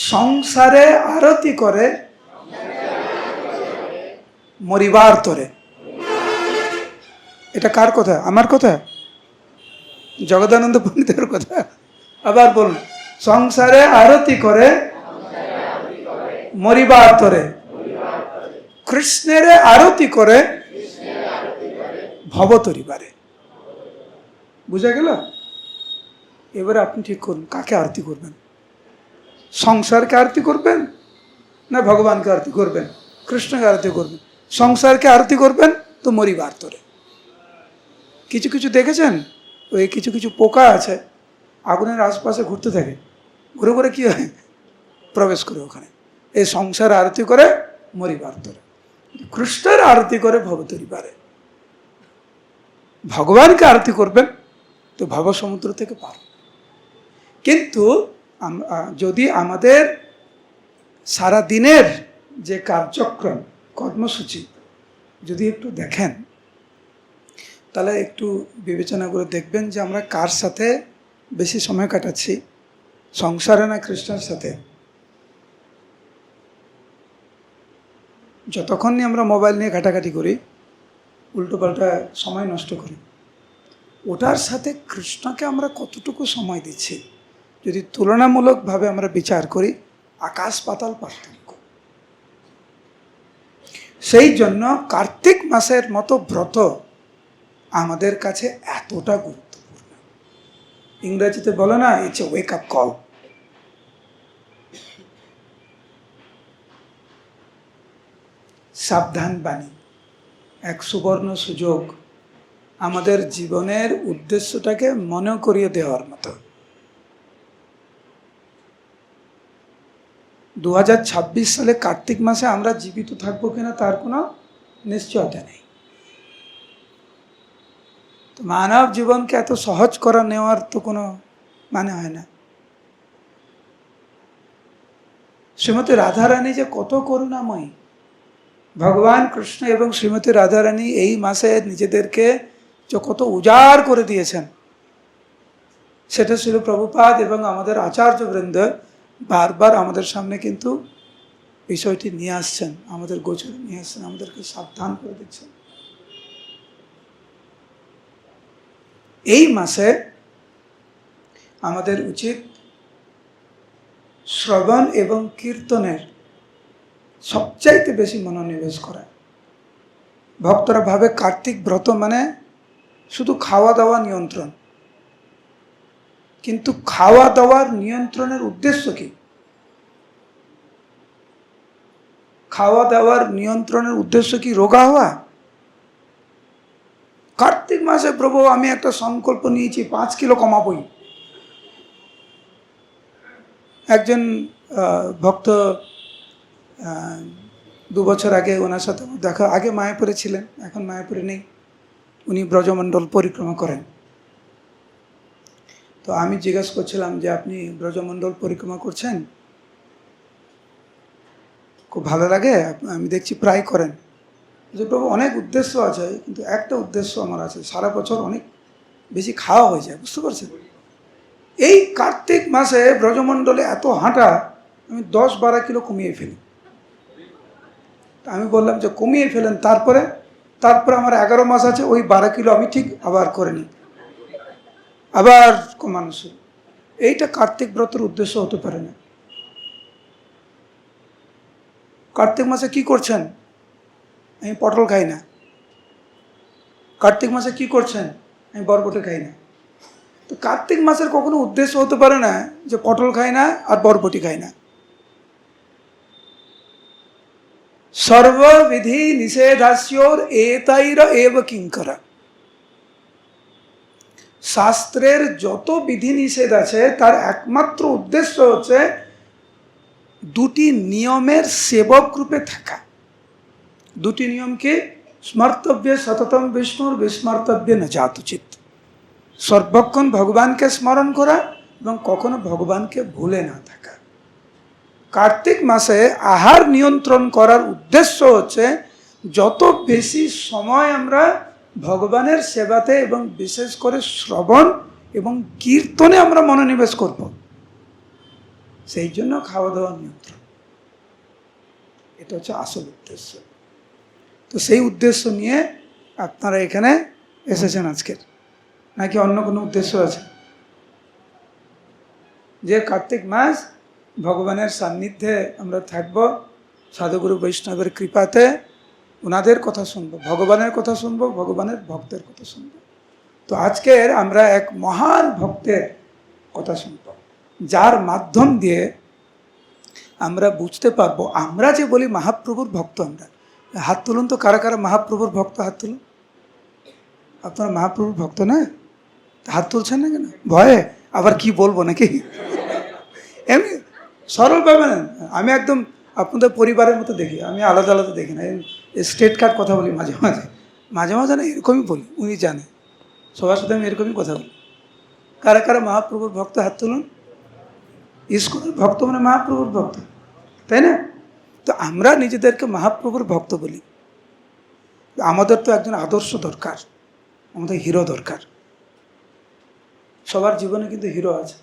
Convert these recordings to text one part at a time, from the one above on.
সংসারে আরতি করে মরিবার তরে। এটা কার কথা? আমার কথা? জগদানন্দ পণ্ডিতের কথা। আবার বলুন, সংসারে আরতি করে মরিবার তরে, কৃষ্ণের আরতি করে ভবতরিবারে। বুঝা গেল? এবারে আপনি ঠিক করুন, কাকে আরতি করবেন? সংসারকে আরতি করবেন না ভগবানকে আরতি করবেন? কৃষ্ণকে আরতি করবেন। সংসারকে আরতি করবেন তো মরিবার তরে। কিছু কিছু দেখেছেন, ওই কিছু কিছু পোকা আছে আগুনের আশপাশে ঘুরতে থাকে, ঘুরে ঘুরে কি হয়, প্রবেশ করে ওখানে। এই সংসার আরতি করে মরিবার তরে, কৃষ্ণের আরতি করে ভবতরিবারে। ভগবানকে আরতি করবেন তো ভব সমুদ্র থেকে পার। কিন্তু যদি আমাদের সারা দিনের যে কার্যক্রম, কর্মসূচি যদি একটু দেখেন, তাহলে একটু বিবেচনা করে দেখবেন যে আমরা কার সাথে বেশি সময় কাটাচ্ছি, সংসারে না কৃষ্ণের সাথে। যতক্ষণই আমরা মোবাইল নিয়ে ঘাটাঘাটি করি, উল্টোপাল্টা সময় নষ্ট করি, ওটার সাথে কৃষ্ণকে আমরা কতটুকু সময় দিচ্ছি যদি তুলনামূলকভাবে আমরা বিচার করি, আকাশ পাতাল পার্থক্য। সেই জন্য কার্তিক মাসের মতো ব্রত আমাদের কাছে এতটা গুরুত্বপূর্ণ। ইংরেজিতে বলে না, it's a wake up call. সাবধান বাণী, এক সুবর্ণ সুযোগ আমাদের জীবনের উদ্দেশ্যটাকে মনে করিয়ে দেওয়ার মতো। 2026 সালে কার্তিক মাসে আমরা জীবিত থাকবো কিনা তার কোনো নিশ্চয়তা নেই। তো মানব জীবনকে এত সহজ করা নেওয়ার তো কোনো মানে হয় না। শ্রীমতী রাধারানী যে কত করুণাময়ী, ভগবান কৃষ্ণ এবং শ্রীমতী রাধারানী এই মাসে নিজেদেরকে যে কত উজাড় করে দিয়েছেন, সেটা ছিল প্রভুপাদ এবং আমাদের আচার্যবৃন্দ বারবার আমাদের সামনে কিন্তু বিষয়টি নিয়ে আসছেন, আমাদের গোচরে নিয়ে আসছেন, আমাদেরকে সাবধান করে দিচ্ছেন। এই মাসে আমাদের উচিত শ্রবণ এবং কীর্তনের সবচাইতে বেশি মনোনিবেশ করা। ভক্তরা ভাবে কার্তিক ব্রত মানে শুধু খাওয়া দাওয়া নিয়ন্ত্রণ, কিন্তু খাওয়া দাওয়ার নিয়ন্ত্রণের উদ্দেশ্য কি? খাওয়া দাওয়ার নিয়ন্ত্রণের উদ্দেশ্য কি রোগা হওয়া? কার্তিক মাসে প্রভু আমি একটা সংকল্প নিয়েছি 5 কিলো কমাবই। একজন ভক্ত 2 বছর আগে ওনার সাথে দেখা, আগে মায়াপুরে ছিলেন, এখন মায়াপুরে নেই, উনি ব্রজমণ্ডল পরিক্রমা করেন। তো আমি জিজ্ঞেস করছিলাম যে আপনি ব্রজমণ্ডল পরিক্রমা করছেন, খুব ভালো লাগে, আমি দেখছি প্রায় করেন। যে প্রভু অনেক উদ্দেশ্য আছে, কিন্তু একটা উদ্দেশ্য আমার আছে, সারা বছর অনেক বেশি খাওয়া হয়ে যায়, বুঝতে পারছেন? এই কার্তিক মাসে ব্রজমণ্ডলে এত হাঁটা, আমি 10-12 কিলো কমিয়ে ফেলি। আমি বললাম যে কমিয়ে ফেলেন, তারপরে আমার 11 মাস আছে, ওই 12 কিলো আমি ঠিক আবার করে নিই, আবার কমানো শুরু। এইটা কার্তিক ব্রতের উদ্দেশ্য হতে পারে না। কার্তিক মাসে কি করছেন? আমি পটল খাই না। কার্তিক মাসে কি করছেন? আমি বরবটি খাই না। তো কার্তিক মাসের কখনো উদ্দেশ্য হতে পারে না যে পটল খাই না আর বরবটি খাই না। সর্ববিধি নিষেধাস্যোর এতৈর এব কিঙ্করা। শাস্ত্রের যত বিধি নিষেধ আছে তার একমাত্র উদ্দেশ্য হচ্ছে দুটি নিয়মের সেবক রূপে থাকা। দুটি নিয়ম কি? স্মর্তব্যে সততম বিষ্ণুর, বিস্মর্তব্যে ন জাতুচিত। সর্বক্ষণ ভগবানকে স্মরণ করা এবং কখনো ভগবানকে ভুলে না থাকা। কার্তিক মাসে আহার নিয়ন্ত্রণ করার উদ্দেশ্য হচ্ছে যত বেশি সময় আমরা ভগবানের সেবাতে এবং বিশেষ করে শ্রবণ এবং কীর্তনে আমরা মনোনিবেশ করব। সেই জন্য খাওয়া দাওয়া নিয়ন্ত্রণ, এটা হচ্ছে আসল উদ্দেশ্য। তো সেই উদ্দেশ্য নিয়ে আপনারা এখানে এসেছেন আজকের, নাকি অন্য কোনো উদ্দেশ্য আছে? যে কার্তিক মাস ভগবানের সান্নিধ্যে আমরা থাকব, সাধুগুরু বৈষ্ণবের কৃপাতে ওনাদের কথা শুনবো, ভগবানের কথা শুনবো, ভগবানের ভক্তের কথা শুনবো। তো আজকের আমরা এক মহান ভক্তের কথা শুনব, যার মাধ্যম দিয়ে আমরা বুঝতে পারবো, আমরা যে বলি মহাপ্রভুর ভক্ত, আমরা হাত তুলুন তো, কারা কারা মহাপ্রভুর ভক্ত, হাত তুলুন। আপনারা মহাপ্রভুর ভক্ত না? হাত তুলছেন না কেন? ভয়ে আবার কি বলবো নাকি? এমনি সরলভাবে না, আমি একদম আপনাদের পরিবারের মতো দেখি, আমি আলাদা আলাদা দেখি না, স্ট্রেট কাট কথা বলি মাঝে মাঝে, মাঝে মাঝে না এরকমই বলি, উনি জানে, সবার সাথে আমি এরকমই কথা বলি। কারা কারা মহাপ্রভুর ভক্ত, হাত তুলুন। ইস্কনের ভক্ত মানে মহাপ্রভুর ভক্ত, তাই না? তো আমরা নিজেদেরকে মহাপ্রভুর ভক্ত বলি। আমাদের তো একজন আদর্শ দরকার, আমাদের হিরো দরকার। সবার জীবনে কিন্তু হিরো আছে,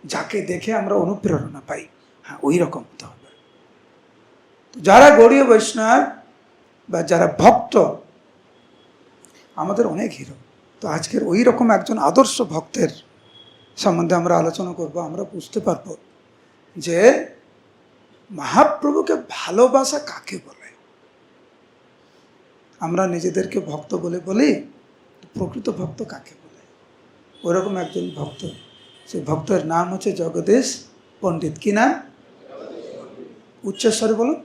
যাকে দেখে আমরা অনুপ্রেরণা পাই। হ্যাঁ, ওই রকম হতে হবে। যারা গৌড়ীয় বৈষ্ণব বা যারা ভক্ত, আমাদের অনেক হিরো। তো আজকের ওই রকম একজন আদর্শ ভক্তের সম্বন্ধে আমরা আলোচনা করব। আমরা বুঝতে পারবো যে মহাপ্রভুকে ভালোবাসা কাকে বলে। আমরা নিজেদেরকে ভক্ত বলে বলি, প্রকৃত ভক্ত কাকে বলে? ওরকম একজন ভক্ত, সেই ভক্তের নাম হচ্ছে জগদীশ পণ্ডিত। কি নাম? উচ্চস্বরে বলুন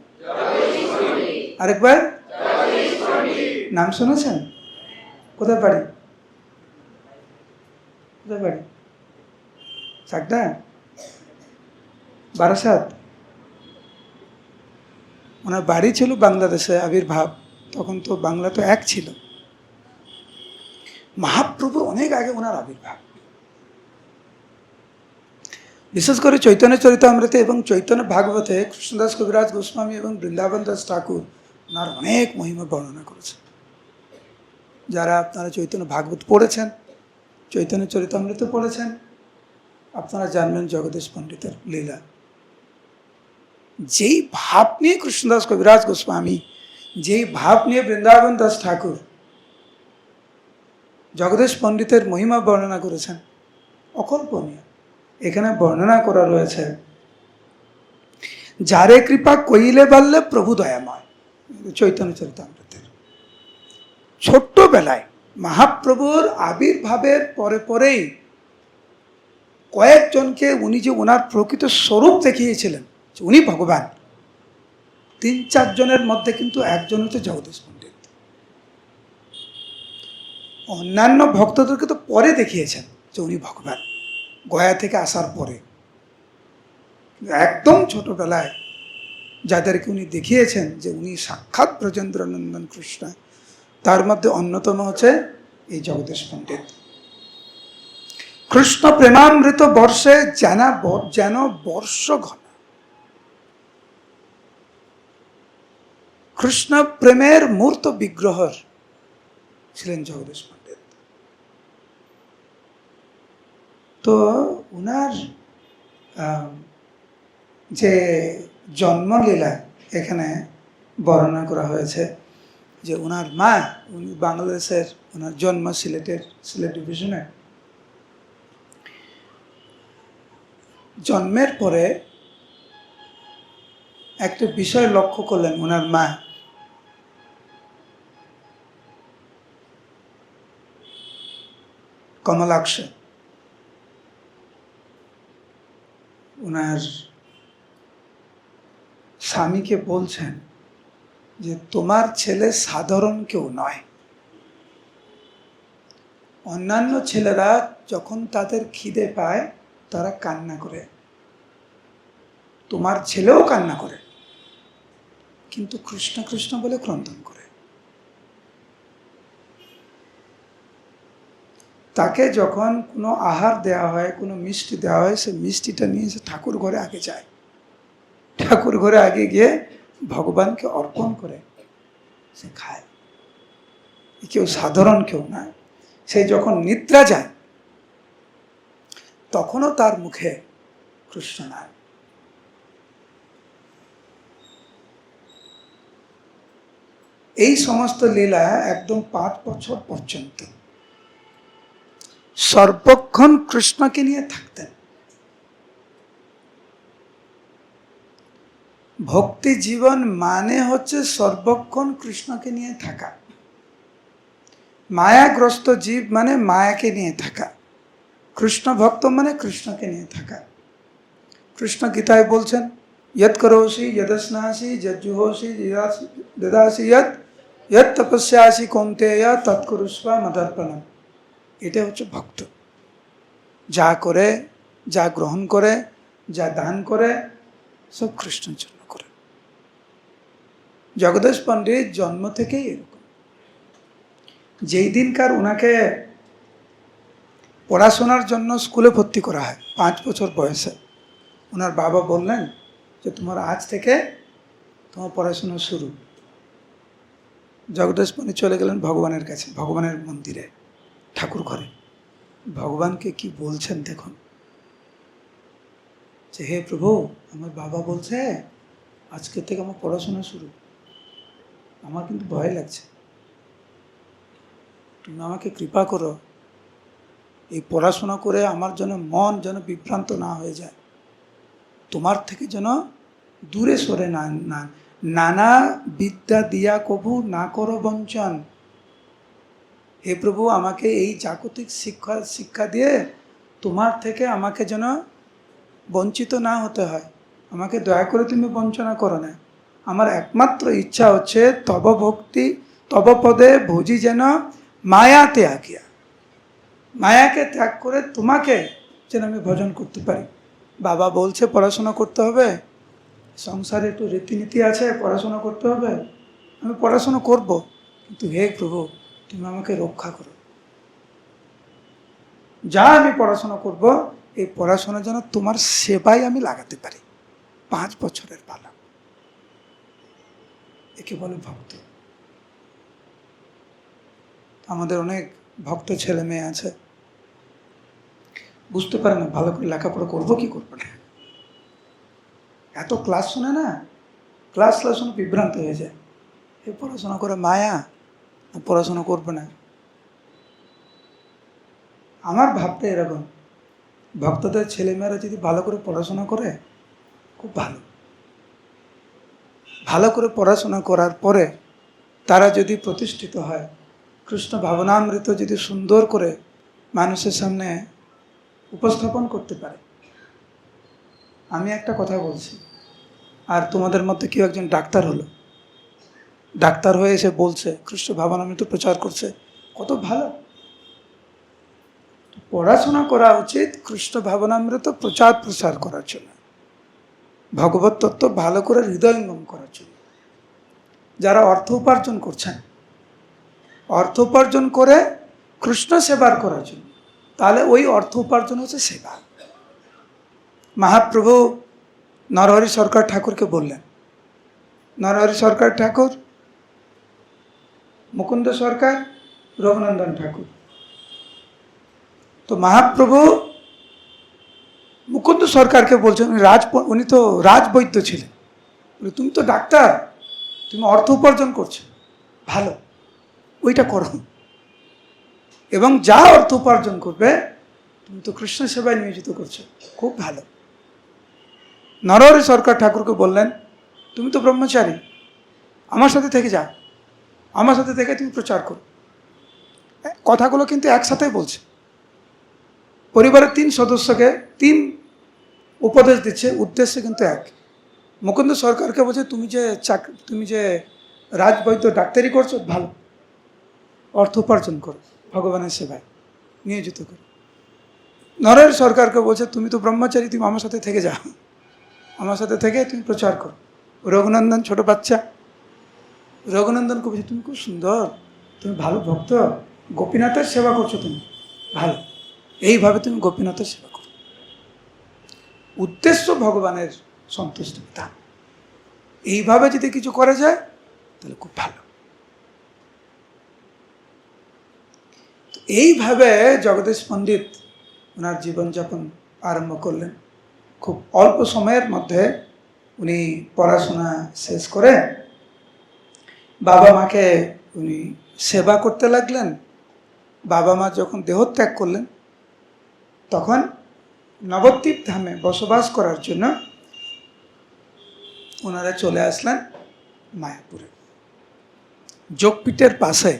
আরেকবার। নাম শুনেছেন? কোথায় বাড়ি? কোথায় বাড়ি? চাকদা, বারাসাত। ওনার বাড়ি ছিল বাংলাদেশে, আবির্ভাব তখন তো বাংলা তো এক ছিল। মহাপ্রভুর অনেক আগে ওনার আবির্ভাব। বিশেষ করে চৈতন্য চরিতামৃতে এবং চৈতন্য ভাগবতে কৃষ্ণদাস কবিরাজ গোস্বামী এবং বৃন্দাবন দাস ঠাকুর ওনার অনেক মহিমা বর্ণনা করেছেন। যারা আপনারা চৈতন্য ভাগবত পড়েছেন, চৈতন্য চরিতামৃত পড়েছেন, আপনারা জানবেন জগদীশ পণ্ডিতের লীলা। যেই ভাব নিয়ে কৃষ্ণদাস কবিরাজ গোস্বামী, যেই ভাব নিয়ে বৃন্দাবন দাস ঠাকুর জগদীশ পণ্ডিতের মহিমা বর্ণনা করেছেন, অকল্পনীয়। এখানে বর্ণনা করা রয়েছে, যারে কৃপা কইলে বললে প্রভু দয়াময়, চৈতন্য চরিতামৃতের। ছোট্টবেলায় মহাপ্রভুর আবির্ভাবের পরে পরেই কয়েকজনকে উনি যে ওনার প্রকৃত স্বরূপ দেখিয়েছিলেন, উনি ভগবান, ৩-৪ জনের মধ্যে কিন্তু একজন হচ্ছে জগদীশ পণ্ডিত। অন্যান্য ভক্তদেরকে তো পরে দেখিয়েছেন যে উনি ভগবান, গয়া থেকে আসার পরে। একদম ছোটবেলায় যাদেরকে উনি দেখিয়েছেন যে উনি সাক্ষাৎ ব্রজেন্দ্রনন্দন কৃষ্ণ, তার মধ্যে অন্যতম হচ্ছে এই জগদীশ পণ্ডিত। কৃষ্ণ প্রেমামৃত বর্ষে যেন বর্ষ ঘন, কৃষ্ণ প্রেমের মূর্ত বিগ্রহ ছিলেন জগদীশ পণ্ডিত। তো উনার যে জন্মলীলা এখানে বর্ণনা করা হয়েছে, যে ওনার মা, উনি বাংলাদেশের, ওনার জন্ম সিলেট ডিভিশনে। জন্মের পরে একটা বিষয় লক্ষ্য করলেন ওনার মা, কমলাক্ষ। ওনার স্বামীকে বলছেন যে তোমার ছেলে সাধারণ কেউ নয়। অন্যান্য ছেলেরা যখন তাদের খিদে পায় তারা কান্না করে, তোমার ছেলেও কান্না করে, কিন্তু কৃষ্ণ কৃষ্ণ বলে ক্রন্দন করে। তাকে যখন কোনো আহার দেওয়া হয়, কোনো মিষ্টি দেওয়া হয়, সে মিষ্টিটা নিয়ে সে ঠাকুর ঘরে আগে যায়, ঠাকুর ঘরে আগে গিয়ে ভগবানকে অর্পণ করে সে খায়। কেউ সাধারণ কেউ না। সে যখন নিদ্রা যায় তখনও তার মুখে কৃষ্ণ নাম। এই সমস্ত লীলা একদম 5 বছর পর্যন্ত সর্বক্ষণ কৃষ্ণকে নিয়ে থাকতেন। ভক্তি জীবন মানে হচ্ছে সর্বক্ষণ কৃষ্ণকে নিয়ে থাকা। মায়াগ্রস্ত জীব মানে মায়াকে নিয়ে থাকা, কৃষ্ণ ভক্ত মানে কৃষ্ণকে নিয়ে থাকা। কৃষ্ণ গীতায় বলছেন, ইয়ৎ করোসি যদস্নাসি যজ্জুহোসি দদাসি ইয়ৎ তপস্যাসি কৌন্তেয় তৎকুরুষ্ব মদর্পণম। এটা হচ্ছে ভক্ত। যা করে, যা গ্রহণ করে, যা দান করে, সব কৃষ্ণের জন্য করে। জগদীশ পণ্ডিত জন্ম থেকেই এরকম। যেই দিনকার ওনাকে পড়াশোনার জন্য স্কুলে ভর্তি করা হয় 5 বছর বয়সে, ওনার বাবা বললেন যে তোমার আজ থেকে তোমার পড়াশোনা শুরু। জগদীশ পণ্ডিত চলে গেলেন ভগবানের কাছে, ভগবানের মন্দিরে, ঠাকুর ঘরে। ভগবানকে কি বলছেন দেখুন, যে হে প্রভু, আমার বাবা বলছে আজকে থেকে আমার পড়াশোনা শুরু, আমার কিন্তু ভয় লাগছে, তুমি আমাকে কৃপা করো, এই পড়াশোনা করে আমার যেন মন যেন বিভ্রান্ত না হয়ে যায়, তোমার থেকে যেন দূরে সরে নানা বিদ্যা দিয়া কভু না করো বঞ্চন। হে প্রভু, আমাকে এই জাগতিক শিক্ষা দিয়ে তোমার থেকে আমাকে যেন বঞ্চিত না হতে হয়, আমাকে দয়া করে তুমি বঞ্চনা করো না। আমার একমাত্র ইচ্ছা হচ্ছে তব ভক্তি তব পদে ভোজি যেন মায়াতে আঁকিয়া, মায়াকে ত্যাগ করে তোমাকে যেন আমি ভজন করতে পারি। বাবা বলছে পড়াশোনা করতে হবে, সংসারে একটু রীতিনীতি আছে, পড়াশোনা করতে হবে, আমি পড়াশোনা করব, কিন্তু হে প্রভু তুমি আমাকে রক্ষা করো। যা আমি পড়াশোনা করব, এই পড়াশোনা যেন তোমার সেবায় আমি লাগাতে পারি। 5 বছরের বালক, একে বলে ভক্ত। আমাদের অনেক ভক্ত ছেলে মেয়ে আছে, বুঝতে পারে না ভালো করে লেখাপড়া করবো কি করবো না, এত ক্লাস শুনে না, ক্লাস শুনে বিভ্রান্ত হয়ে যায়। এ পড়াশোনা করে মায়া, পড়াশোনা করবে না। আমার ভাবতে এরকম, ভক্তদের ছেলেমেয়েরা যদি ভালো করে পড়াশোনা করে, খুব ভালো। ভালো করে পড়াশোনা করার পরে তারা যদি প্রতিষ্ঠিত হয়, কৃষ্ণ ভাবনামৃত যদি সুন্দর করে মানুষের সামনে উপস্থাপন করতে পারে। আমি একটা কথা বলছি, আর তোমাদের মধ্যে কেউ একজন ডাক্তার হলো, ডাক্তার হয়ে এসে বলছে কৃষ্ণ ভাবনামৃত প্রচার করছে, কত ভালো। পড়াশোনা করা উচিত কৃষ্ণ ভাবনামৃত প্রসার করার জন্য, ভগবত তত্ত্ব ভালো করে হৃদয়ঙ্গম করার জন্য। যারা অর্থ উপার্জন করছেন, অর্থ উপার্জন করে কৃষ্ণ সেবার করার জন্য, তাহলে ওই অর্থ উপার্জন হচ্ছে সেবা। মহাপ্রভু নরহরি সরকার ঠাকুরকে বললেন, নরহরি সরকার ঠাকুর, মুকুন্দ সরকার, রঘুনন্দন ঠাকুর। তো মহাপ্রভু মুকুন্দ সরকারকে বলছেন, উনি তো রাজবৈদ্য ছিলেন, তুমি তো ডাক্তার, তুমি অর্থ উপার্জন করছো, ভালো, ওইটা করো, এবং যা অর্থ উপার্জন করবে তুমি তো কৃষ্ণ সেবায় নিয়োজিত করছো, খুব ভালো। নরহরি সরকার ঠাকুরকে বললেন, তুমি তো ব্রহ্মচারী, আমার সাথে থেকে যা, আমার সাথে থেকে তুমি প্রচার করো। কথাগুলো কিন্তু একসাথেই বলছে, পরিবারের 3 সদস্যকে 3 উপদেশ দিচ্ছে, উদ্দেশ্য কিন্তু এক। মুকুন্দ সরকারকে বলছে, তুমি যে রাজবৈদ্য ডাক্তারি করছো, ভালো, অর্থ উপার্জন করো, ভগবানের সেবায় নিয়োজিত করো। নরহরি সরকারকে বলছে, তুমি তো ব্রহ্মচারী, তুমি আমার সাথে থেকে যাও, আমার সাথে থেকে তুমি প্রচার করো। রঘুনন্দন ছোট বাচ্চা, রঘুনন্দনকে বলছে, তুমি খুব সুন্দর, তুমি ভালো ভক্ত, গোপীনাথের সেবা করছো, তুমি ভালো, এইভাবে তুমি গোপীনাথের সেবা করো। উদ্দেশ্য ভগবানের সন্তুষ্ট বিধান, এইভাবে যদি কিছু করা যায় তাহলে খুব ভালো। এইভাবে জগদীশ পণ্ডিত ওনার জীবনযাপন আরম্ভ করলেন। খুব অল্প সময়ের মধ্যে উনি পড়াশোনা শেষ করে বাবা মাকে উনি সেবা করতে লাগলেন। বাবা মা যখন দেহত্যাগ করলেন তখন নবদ্বীপ ধামে বসবাস করার জন্য ওনারা চলে আসলেন মায়াপুরে। যোগপীঠের পাশে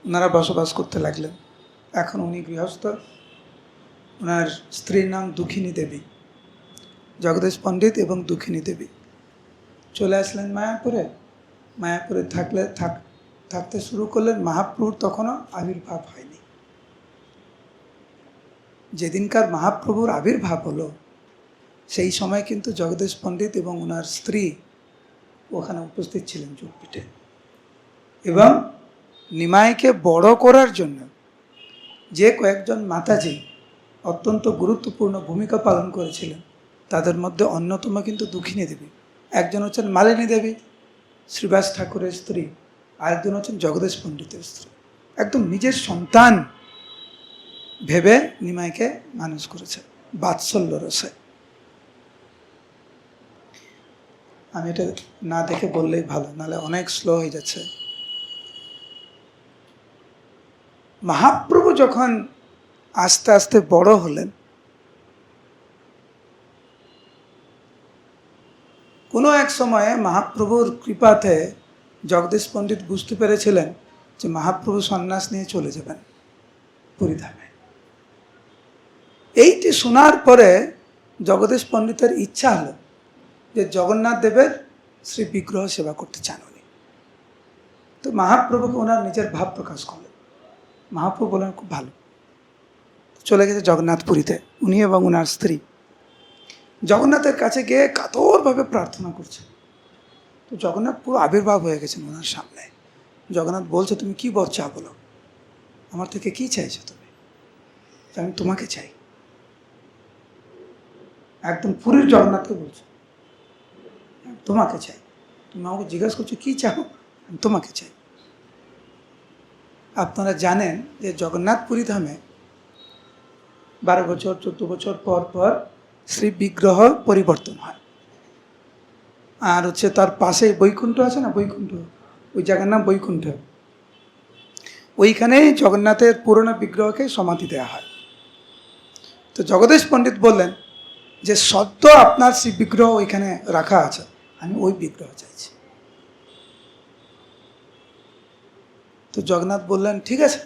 ওনারা বসবাস করতে লাগলেন। এখন উনি গৃহস্থ। ওনার স্ত্রীর নাম দুঃখিনী দেবী, জগদীশ পণ্ডিত এবং দুঃখিনী দেবী। চলে আসলেন মায়াপুরে। মায়াপুরে থাকতে শুরু করলেন। মহাপ্রভুর তখনও আবির্ভাব হয়নি। যেদিনকার মহাপ্রভুর আবির্ভাব হলো সেই সময় কিন্তু জগদীশ পণ্ডিত এবং ওনার স্ত্রী ওখানে উপস্থিত ছিলেন যোগপীঠে। এবং নিমাইকে বড় করার জন্য যে কয়েকজন মাতাজি অত্যন্ত গুরুত্বপূর্ণ ভূমিকা পালন করেছিলেন তাদের মধ্যে অন্যতম কিন্তু দুঃখিনী দেবী। একজন হচ্ছেন মালিনী দেবী, শ্রীবাস ঠাকুরের স্ত্রী, আরেকজন হচ্ছেন জগদীশ পণ্ডিতের স্ত্রী। একদম নিজের সন্তান ভেবে নিমাইকে মানুষ করেছে বাৎসল্য রসে। আমি এটা না দেখে বললেই ভালো, নাহলে অনেক স্লো হয়ে যাচ্ছে। মহাপ্রভু যখন আস্তে আস্তে বড় হলেন, কোনো এক সময়ে মহাপ্রভুর কৃপাতে জগদীশ পণ্ডিত বুঝতে পেরেছিলেন যে মহাপ্রভু সন্ন্যাস নিয়ে চলে যাবেন পুরীধামে। এইটি শোনার পরে জগদীশ পণ্ডিতের ইচ্ছা হলো যে জগন্নাথ দেবের শ্রী বিগ্রহ সেবা করতে চান উনি। তো মহাপ্রভুকে ওনার নিজের ভাব প্রকাশ করলেন। মহাপ্রভু বললেন খুব ভালো। চলে গেছে জগন্নাথ পুরীতে, উনি এবং ওনার স্ত্রী জগন্নাথের কাছে গিয়ে কাতরভাবে প্রার্থনা করছে। তো জগন্নাথ পুরো আবির্ভাব হয়ে গেছেন ওনার সামনে। জগন্নাথ বলছে, তুমি কি বলছো বলো, আমার থেকে কি চাইছো তুমি? আমি তোমাকে চাই। একদম পুরীর জগন্নাথকে বলছো, তোমাকে চাই। তুমি আমাকে জিজ্ঞাসা করছো কি চাও? আমি তোমাকে চাই। আপনারা জানেন যে জগন্নাথ পুরী ধামে 12 বছর 14 বছর পর পর শ্রী বিগ্রহ পরিবর্তন হয়। আর হচ্ছে তার পাশে বৈকুণ্ঠ আছে না, বৈকুণ্ঠ, ওই জায়গার নাম বৈকুণ্ঠ। ওইখানে জগন্নাথের পুরনো বিগ্রহকে সমাধি দেওয়া হয়। তো জগদীশ পণ্ডিত বললেন যে সদ্য আপনার শ্রী বিগ্রহ ওইখানে রাখা আছে, আমি ওই বিগ্রহ চাইছি। তো জগন্নাথ বললেন ঠিক আছে,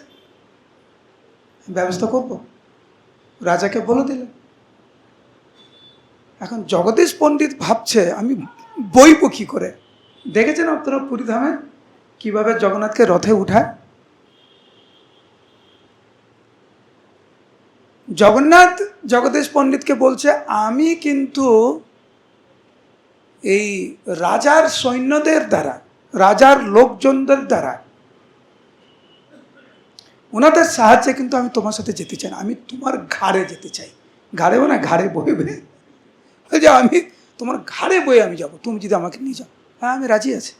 ব্যবস্থা করব। রাজাকে বলে দিলেন। এখন জগদীশ পণ্ডিত ভাবছে আমি বইব কী করে। দেখেছেন আপনারা পুরীধামে কিভাবে জগন্নাথকে রথে উঠায়? জগন্নাথ জগদীশ পণ্ডিতকে বলছে আমি কিন্তু এই রাজার সৈন্যদের দ্বারা, রাজার লোকজনদের দ্বারা, ওনাদের সাহায্যে কিন্তু আমি তোমার সাথে যেতে চাই না, আমি তোমার ঘাড়ে যেতে চাই। ঘাড়েও না, ঘাড়ে বইবে। যে আমি তোমার ঘাড়ে বয়ে আমি যাব, তুমি যদি আমাকে নিয়ে যাও। হ্যাঁ, আমি রাজি আছি।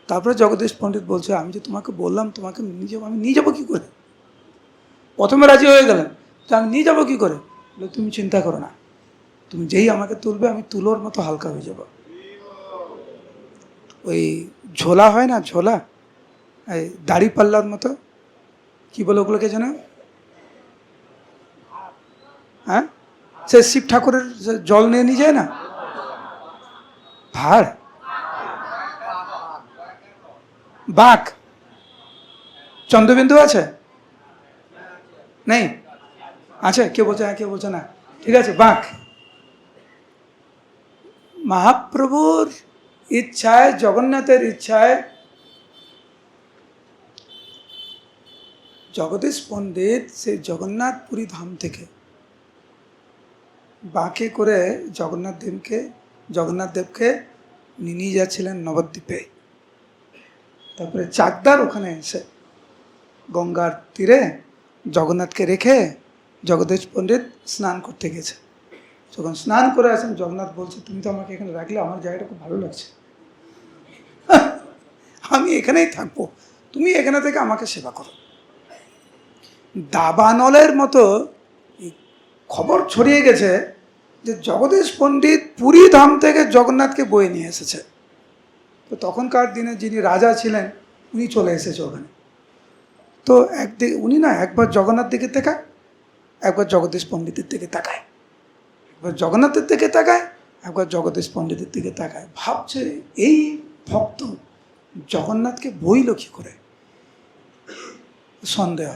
তারপরে জগদীশ পণ্ডিত বলছে আমি যে তোমাকে বললাম তোমাকে নিয়ে যাবো, আমি নিয়ে যাবো কী করে? প্রথমে রাজি হয়ে গেলেন, তো আমি নিয়ে যাবো কী করে? তুমি চিন্তা করো না, তুমি যেই আমাকে তুলবে আমি তুলোর মতো হালকা হয়ে যাব। ওই ঝোলা হয় না, ঝোলা, এই দাড়ি পাল্লার মতো, কি বলে ওগুলোকে জানো? হ্যাঁ, সে শিব ঠাকুরের জল নিয়ে যায় না, ভাড়, বাঁক, চন্দ্রবিন্দু আছে নেই? আছে? কেউ বলছে হ্যাঁ, কেউ বলছে না। ঠিক আছে, বাঁক। মহাপ্রভুর ইচ্ছায়, জগন্নাথের ইচ্ছায় জগদীশ পণ্ডিত সেই জগন্নাথ পুরী ধাম থেকে বাঁকে করে জগন্নাথ দেবকে নিয়ে যাচ্ছিলেন নবদ্বীপে। তারপরে চাকদার ওখানে এসে গঙ্গার তীরে জগন্নাথকে রেখে জগদীশ পণ্ডিত স্নান করতে গেছে। যখন স্নান করে আসেন, জগন্নাথ বলছে তুমি তো আমাকে এখানে রাখলে, আমার জায়গাটা খুব ভালো লাগছে, আমি এখানেই থাকবো, তুমি এখানে থেকে আমাকে সেবা করো। দাবানলের মতো খবর ছড়িয়ে গেছে যে জগদীশ পণ্ডিত পুরী ধাম থেকে জগন্নাথকে বয়ে নিয়ে এসেছে। তো তখনকার দিনে যিনি রাজা ছিলেন উনি চলে এসেছে ওখানে। তো একদিকে উনি না একবার জগন্নাথ দিকে তাকায়, একবার জগদীশ পণ্ডিতের দিকে তাকায়, একবার জগন্নাথের দিকে তাকায়, একবার জগদীশ পণ্ডিতের দিকে তাকায়। ভাবছে এই ভক্ত জগন্নাথকে বইল কী করে, সন্দেহ।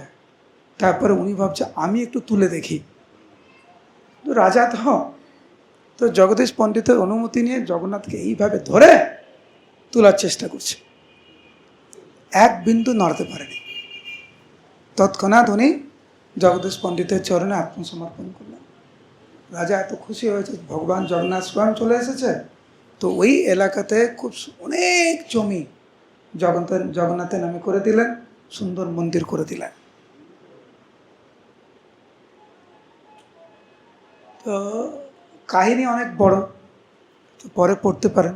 তারপরে উনি ভাবছে আমি একটু তুলে দেখি। তো রাজা তো জগদীশ পণ্ডিতের অনুমতি নিয়ে জগন্নাথকে এইভাবে ধরে তোলার চেষ্টা করছে, এক বিন্দু নড়তে পারেনি। তৎক্ষণাৎ উনি জগদীশ পণ্ডিতের চরণে আত্মসমর্পণ করলেন। রাজা এত খুশি হয়েছে, ভগবান জগন্নাথ স্বয়ং চলে এসেছে। তো ওই এলাকাতে খুব অনেক জমি জগন্নাথের নামে করে দিলেন, সুন্দর মন্দির করে দিলেন। তো কাহিনী অনেক বড়, তো পরে পড়তে পারেন।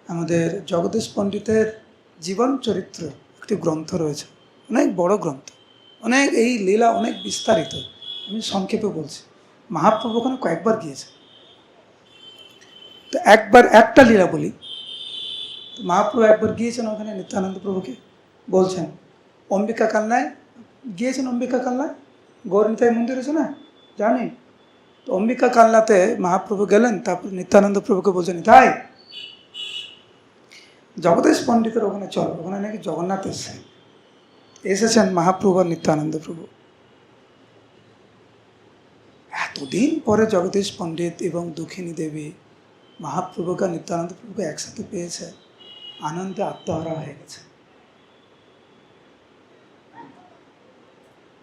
আমাদের জগদীশ পণ্ডিতের জীবন চরিত্র একটি গ্রন্থ রয়েছে, অনেক বড় গ্রন্থ, অনেক এই লীলা অনেক বিস্তারিত। আমি সংক্ষেপে বলছি। মহাপ্রভু ওখানে কয়েকবার গিয়েছে। তো একবার একটা লীলা বলি। মহাপ্রভু একবার গিয়েছেন ওখানে, নিত্যানন্দ প্রভুকে বলছেন অম্বিকা কালনায় গিয়েছেন। অম্বিকা কালনায় গৌরনিতাই মন্দির আছে না, জানি? তো অম্বিকা কালনাতে মহাপ্রভু গেলেন। তারপর নিত্যানন্দ প্রভুকে বলছেন নিতাই জগদীশ পণ্ডিতের ওখানে চল, ওখানে নাকি জগন্নাথ এসেছেন মহাপ্রভু আর নিত্যানন্দ প্রভু। এতদিন পরে জগদীশ পণ্ডিত এবং দুঃখিনী দেবী মহাপ্রভুকে আর নিত্যানন্দ প্রভুকে একসাথে পেয়েছে, আনন্দে আত্মহারা হয়ে গেছে।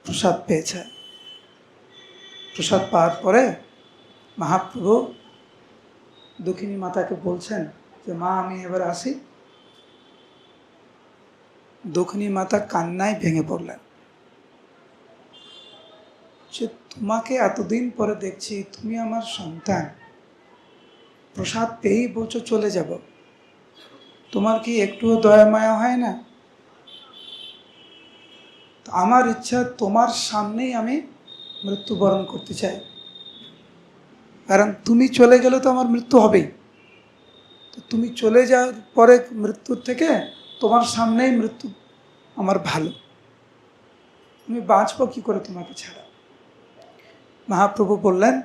প্রসাদ পেয়েছে। প্রসাদ পাওয়ার পরে মহাপ্রভু দুঃখিনী মাতাকে বলছেন যে মা আমি এবার আসি। দুঃখিনী মাতা কান্নায় ভেঙে পড়লেন যে তোমাকে এতদিন পরে দেখছি, তুমি আমার সন্তান, প্রসাদ পেয়েই বলছো চলে যাব, তোমার কি একটুও দয়া মায়া হয় না? আমার ইচ্ছা তোমার সামনেই আমি মৃত্যুবরণ করতে চাই, কারণ তুমি চলে গেলে তো আমার মৃত্যু হবেই। তো তুমি চলে যাওয়ার পরে মৃত্যুর থেকে তোমার সামনেই মৃত্যু আমার ভালো, আমি বাঁচবো কী করে তোমাকে ছাড়া? মহাপ্রভু বললেন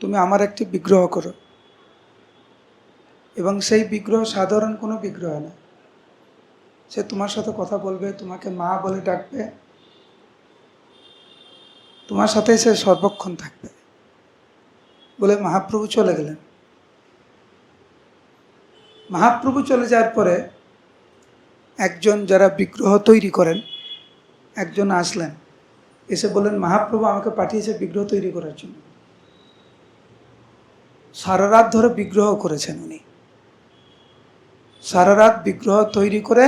তুমি আমার একটি বিগ্রহ করো, এবং সেই বিগ্রহ সাধারণ কোনো বিগ্রহ না, সে তোমার সাথে কথা বলবে, তোমাকে মা বলে ডাকবে, তোমার সাথে সে সর্বক্ষণ থাকবে। বলে মহাপ্রভু চলে গেলেন। মহাপ্রভু চলে যাওয়ার পরে একজন যারা বিগ্রহ তৈরি করেন একজন আসলেন, এসে বললেন মহাপ্রভু আমাকে পাঠিয়েছে বিগ্রহ তৈরি করার জন্য। সারা রাত ধরে বিগ্রহ করেছেন উনি। সারা রাত বিগ্রহ তৈরি করে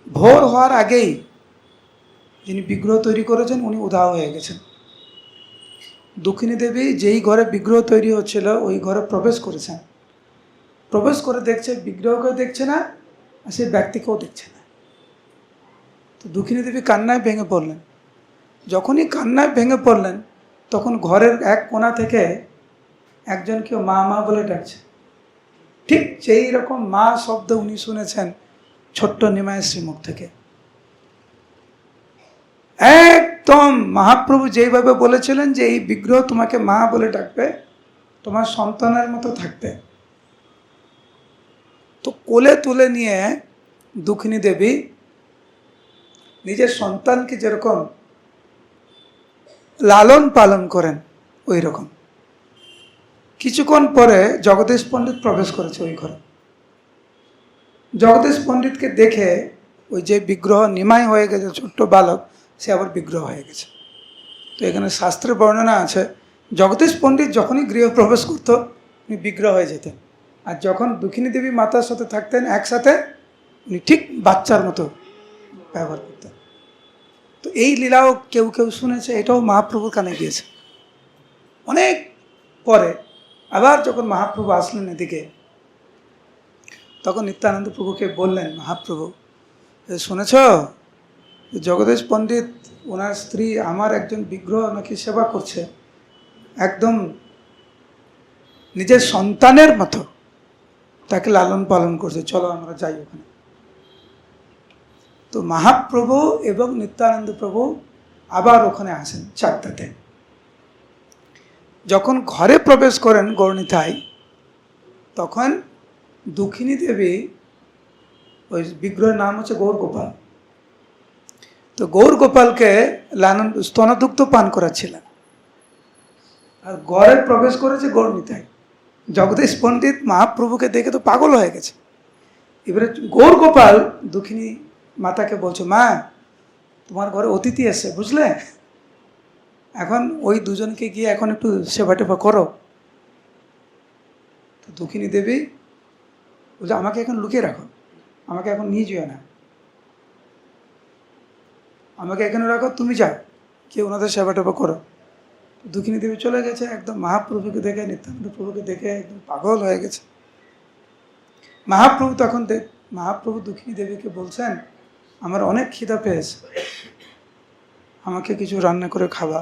ভোর হওয়ার আগেই যিনি বিগ্রহ তৈরি করেছেন উনি উধাও হয়ে গেছেন। দুঃখিনী দেবী যেই ঘরে বিগ্রহ তৈরি হচ্ছিল ওই ঘরে প্রবেশ করেছেন। প্রবেশ করে দেখছে বিগ্রহকেও দেখছে না, আর সেই ব্যক্তিকেও দেখছে না। তো দুঃখিনী দেবী কান্নায় ভেঙে পড়লেন। যখনই কান্নায় ভেঙে পড়লেন তখন ঘরের এক কোণা থেকে একজন কেউ মা মা বলে ডাকছে। ঠিক সেই রকম মা শব্দ উনি শুনেছেন ছোট্ট নিমায়ের শ্রীমুখ থেকে। একদম মহাপ্রভু যেইভাবে বলেছিলেন যে এই বিগ্রহ তোমাকে মা বলে ডাকবে, তোমার সন্তানের মতো থাকবে। তো কোলে তুলে নিয়ে দুঃখিনী দেবী নিজের সন্তানকে যেরকম লালন পালন করেন ওই রকম। কিছুক্ষণ পরে জগদীশ পণ্ডিত প্রবেশ করেছে ওই ঘরে। জগদীশ পণ্ডিতকে দেখে ওই যে বিগ্রহ নিমাই হয়ে গেছে ছোট্ট বালক, সে আবার বিগ্রহ হয়ে গেছে। তো এখানে শাস্ত্রে বর্ণনা আছে জগদীশ পণ্ডিত যখনই গৃহ প্রবেশ করত উনি বিগ্রহ হয়ে যেতেন, আর যখন দুঃখিনী দেবী মাতার সাথে থাকতেন একসাথে উনি ঠিক বাচ্চার মতো ব্যবহার করতেন। তো এই লীলাও কেউ কেউ শুনেছে, এটাও মহাপ্রভুর কানে গিয়েছে। অনেক পরে আবার যখন মহাপ্রভু আসলেন এদিকে, তখন নিত্যানন্দ প্রভুকে বললেন মহাপ্রভু শুনেছ জগদীশ পণ্ডিত ওনার স্ত্রী আমার একজন বিগ্রহ নাকি সেবা করছে, একদম নিজের সন্তানের মতো তাকে লালন পালন করছে, চলো আমরা যাই ওখানে। তো মহাপ্রভু এবং নিত্যানন্দ প্রভু আবার ওখানে আসেন চাকদাতে। যখন ঘরে প্রবেশ করেন গৌরনিতাই, তখন দুঃখিনী দেবী, ওই বিগ্রহের নাম হচ্ছে গৌরগোপাল, তো গৌরগোপালকে লালন স্তনদুগ্ধ পান করাচ্ছিলেন, আর ঘরে প্রবেশ করেছে গৌরনিতাই। জগদীশ পণ্ডিত মহাপ্রভুকে দেখে তো পাগল হয়ে গেছে। এবারে গৌরগোপাল দুঃখিনী মাতাকে বলছো, মা তোমার ঘরে অতিথি এসে, বুঝলে, এখন ওই দুজনকে গিয়ে এখন একটু সেবা টেবা করো। তো দুঃখিনী দেবী বলছে, আমাকে এখন লুকিয়ে রাখো, আমাকে এখন নিয়ে যেও না, আমাকে এখানে রাখো, তুমি যাও কেউ ওনাদের সেবা টেবা করো। দুঃখিনী দেবী চলে গেছে, একদম মহাপ্রভুকে দেখে, নিত্যানন্দ প্রভুকে দেখে একদম পাগল হয়ে গেছে। মহাপ্রভু তখন মহাপ্রভু দুঃখিনী দেবীকে বলছেন, আমার অনেক খিদা পেয়েছে, আমাকে কিছু রান্না করে খাওয়া।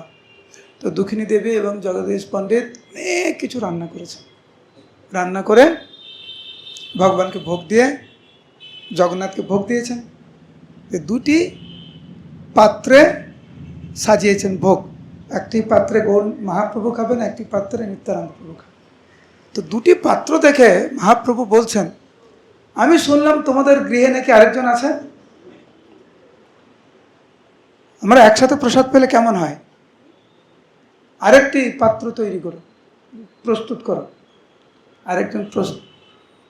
তো দুঃখিনী দেবী এবং জগদীশ পণ্ডিত অনেক কিছু রান্না করেছে, রান্না করে ভগবানকে ভোগ দিয়ে, জগন্নাথকে ভোগ দিয়েছেন। দুটি পাত্রে সাজিয়েছেন ভোগ, একটি পাত্রে গৌর মহাপ্রভু খাবেন, একটি পাত্রে নিত্যানন্দ প্রভু খাবেন। তো দুটি পাত্র দেখে মহাপ্রভু বলছেন, আমি শুনলাম তোমাদের গৃহে নাকি আরেকজন আছে, আমরা একসাথে প্রসাদ পেলে কেমন হয়, আরেকটি পাত্র তৈরি করো, প্রস্তুত করো। আরেকজন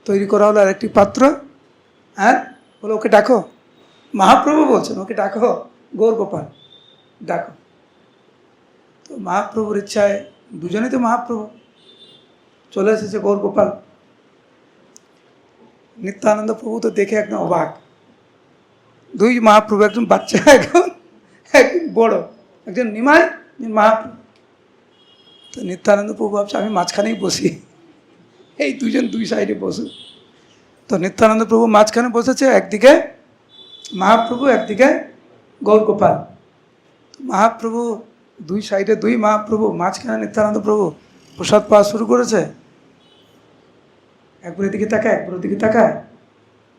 তৈরি করা হলো আরেকটি পাত্র, হ্যাঁ বলো ওকে ডাকো। মহাপ্রভু বলছেন, ওকে ডাকো, গৌরগোপাল ডাকো। তো মহাপ্রভুর ইচ্ছায়, দুজনেই তো মহাপ্রভু, চলে এসেছে গৌরগোপাল। নিত্যানন্দ প্রভু তো দেখে একদম অবাক, দুই মহাপ্রভু, একজন বাচ্চা, একজন বড়, একজন নিমাই, মহাপ্রভু। তো নিত্যানন্দ প্রভু ভাবছে আমি মাঝখানেই বসি, এই দুজন দুই সাইডে বসু। তো নিত্যানন্দ প্রভু মাঝখানে বসেছে, একদিকে মহাপ্রভু, একদিকে গৌরগোপাল। মহাপ্রভু দুই সাইডে দুই মহাপ্রভু, মাঝখানে নিত্যানন্দ প্রভু প্রসাদ পাওয়া শুরু করেছে। একবারের দিকে তাকায়, একবারের দিকে তাকায়,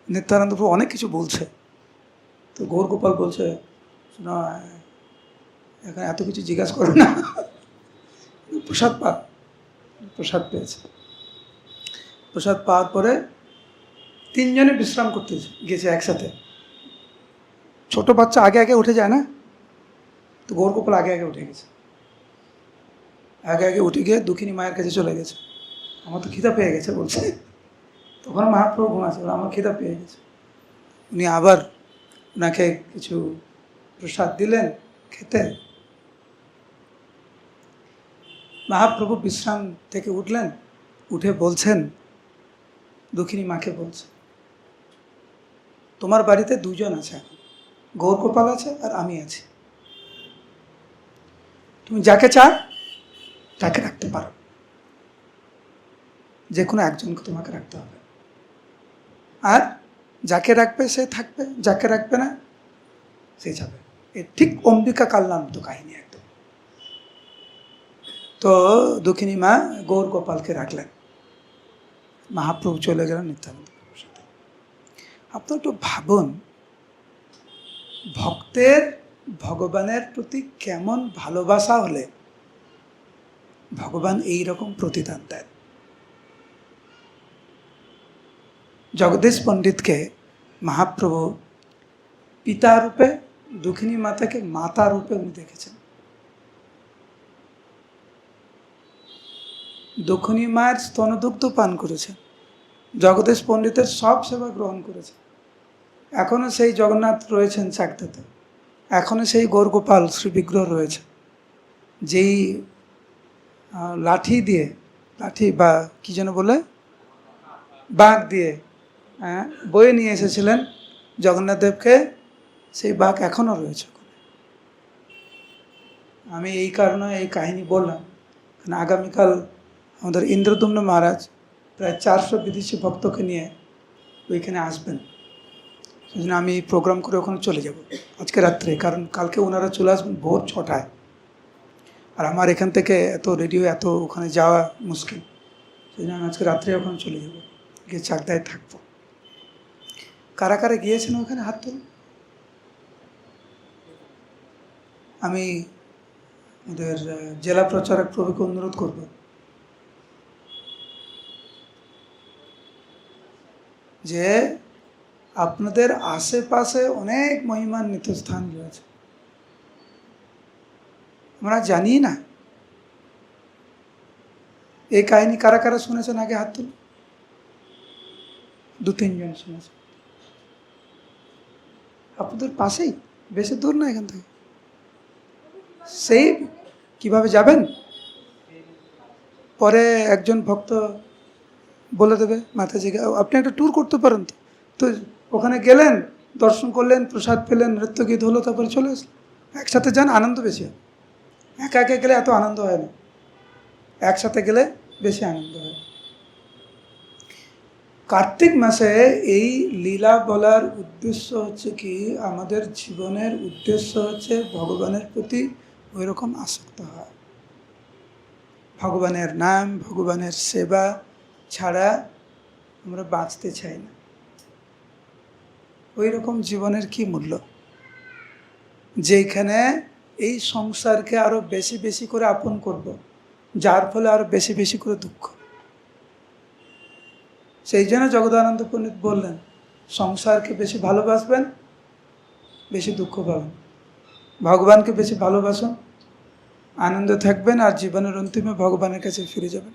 নিত্যানন্দ প্রভু অনেক কিছু বলছে। তো গৌরগোপাল বলছে, শোনো এখানে এত কিছু জিজ্ঞাসা করো না, প্রসাদ প্রসাদ পেয়েছে। প্রসাদ পাওয়ার পরে তিনজনে বিশ্রাম করতে গেছে একসাথে। ছোট বাচ্চা আগে আগে উঠে যায় না, তো গৌরগোপাল আগে আগে উঠে গেছে, আগে আগে উঠে গিয়ে দুঃখিনী মায়ের কাছে চলে গেছে, আমার তো খিদা পেয়ে গেছে বলছে। তখন মহাপ্রভু ঘুমাচ্ছে, আমার খিদা পেয়ে গেছে। উনি আবার ওনাকে কিছু প্রসাদ দিলেন খেতে। মহাপ্রভু বিশ্রাম থেকে উঠলেন, উঠে বলছেন, দুঃখিনী মাকে বলছে, তোমার বাড়িতে দুজন আছে, এখন গৌরগোপাল আছে আর আমি আছি, তুমি যাকে চাও তাকে রাখতে পারো, যে কোনো একজনকে তোমাকে রাখতে হবে, আর যাকে রাখবে সে থাকবে, যাকে রাখবে না সে যাবে। এ ঠিক অম্বিকা কাল্যাণ তো কাহিনী একদম। তো দুঃখিনী মা গৌরগোপালকে রাখলেন, মহাপ্রভু চলে গেলেন নিত্যানন্দ প্রভুর সাথে। আপনি একটু ভাবুন, ভক্তের ভগবানের প্রতি কেমন ভালোবাসা হলে ভগবান এই রকম প্রতিদান দেন। জগদীশ পণ্ডিতকে মহাপ্রভু পিতা রূপে, দুঃখিনী মাতাকে মাতা রূপে উনি দেখেছেন। দুঃখিনী মায়ের স্তনদুগ্ধ পান করেছেন, জগদীশ পণ্ডিতের সব সেবা গ্রহণ করেছেন। এখনও সেই জগন্নাথ রয়েছেন চাকদাতে, এখনও সেই গৌরগোপাল শ্রীবিগ্রহ রয়েছে, যেই লাঠি দিয়ে, লাঠি বা কী যেন বলে, বাঘ দিয়ে বয়ে নিয়ে এসেছিলেন জগন্নাথ দেবকে, সেই বাঘ এখনও রয়েছে। আমি এই কারণে এই কাহিনী বললাম, কারণ আগামীকাল আমাদের ইন্দ্রদুম্ন মহারাজ প্রায় 400 বিদেশি ভক্তকে নিয়ে ওইখানে আসবেন। সেই জন্য আমি প্রোগ্রাম করে ওখানে চলে যাব আজকে রাত্রে, কারণ কালকে ওনারা চলে আসবেন ভোর 6টায়। আর আমার এখান থেকে এত রেডিও এত ওখানে যাওয়া মুশকিল, সেই জন্য আমি আজকে রাত্রে ওখানে চলে যাব, গিয়ে চাকদায় থাকবো। কারা কারা গিয়েছেন ওখানে হাত তুলুন। আমি ওদের জেলা প্রচারক প্রভুকে অনুরোধ করব, যে আপনাদের আশেপাশে অনেক মহিমান্বিত স্থান রয়েছে, আমরা জানি না। এই কাহিনী কারা কারা শুনেছেন আগে হাত তুলুন। 2-3 জন শুনেছেন। আপনাদের পাশেই, বেশি দূর না এখান থেকে। সেই কিভাবে যাবেন পরে একজন ভক্ত বলে দেবে মাতাজিকে, আপনি একটা ট্যুর করতে পারেন। তো ওখানে গেলেন, দর্শন করলেন, প্রসাদ পেলেন, নৃত্য গীত হলো, তারপরে চলে আসলেন। একসাথে যান, আনন্দ বেশি হয়। একা একা গেলে এত আনন্দ হয় না, একসাথে গেলে বেশি আনন্দ হয়। কার্তিক মাসে এই লীলা বলার উদ্দেশ্য হচ্ছে কি, আমাদের জীবনের উদ্দেশ্য হচ্ছে ভগবানের প্রতি ওই রকম আসক্ত হয়। ভগবানের নাম, ভগবানের সেবা ছাড়া আমরা বাঁচতে চাই না। ওই রকম জীবনের কি মূল্য, যেখানে এই সংসারকে আরো বেশি বেশি করে আপন করব, যার ফলে আরো বেশি বেশি করে দুঃখ। সেই জন্য জগদানন্দ পণ্ডিত বললেন, সংসারকে বেশি ভালোবাসবেন, বেশি দুঃখ পাবেন। ভগবানকে বেশি ভালোবাসুন, আনন্দ থাকবেন, আর জীবনের অন্তিমে ভগবানের কাছে ফিরে যাবেন।